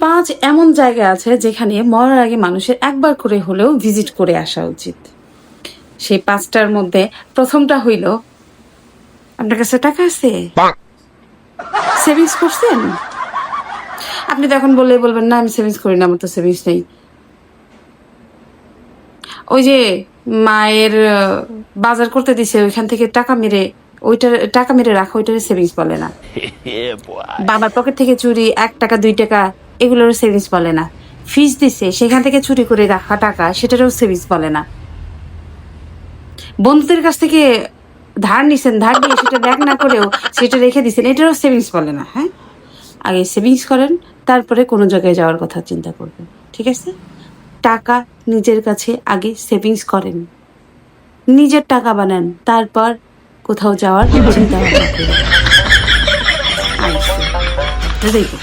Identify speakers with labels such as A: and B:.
A: 5 এমন জায়গা আছে যেখানে মরার আগে মানুষের একবার করে হলেও ভিজিট করে আসা উচিত। সেই 5টার মধ্যে প্রথমটা হইল, আপনার কাছে টাকা আছে? সেভিংস করছেন? আপনি তখন বলবেন না আমি সেভিংস করি না, আমার তো সেভিংস নেই। ওই যে মায়ের বাজার করতে দিছে ওইখান থেকে টাকা মেরে রাখা, ওইটার সেভিংস বলে না। বাবার পকেট থেকে চুরি 1 টাকা 2 টাকা এগুলোর সেভিংস বলে না। ফিস দিছে সেখান থেকে চুরি করে রাখা টাকা, সেটারও সেভিংস বলে না। বন্ধুদের কাছ থেকে ধার নিছেন, ধার দিয়ে সেটা ব্যাক না করেও সেটা রেখে দিছেন, এটারও সেভিংস বলে না। হ্যাঁ, আগে সেভিংস করেন, তারপরে কোনো জায়গায় যাওয়ার কথা চিন্তা করবেন, ঠিক আছে? টাকা নিজের কাছে আগে সেভিংস করেন, নিজের টাকা বানান, তারপর কোথাও যাওয়ার চিন্তা ভাবনা করবেন। দেখো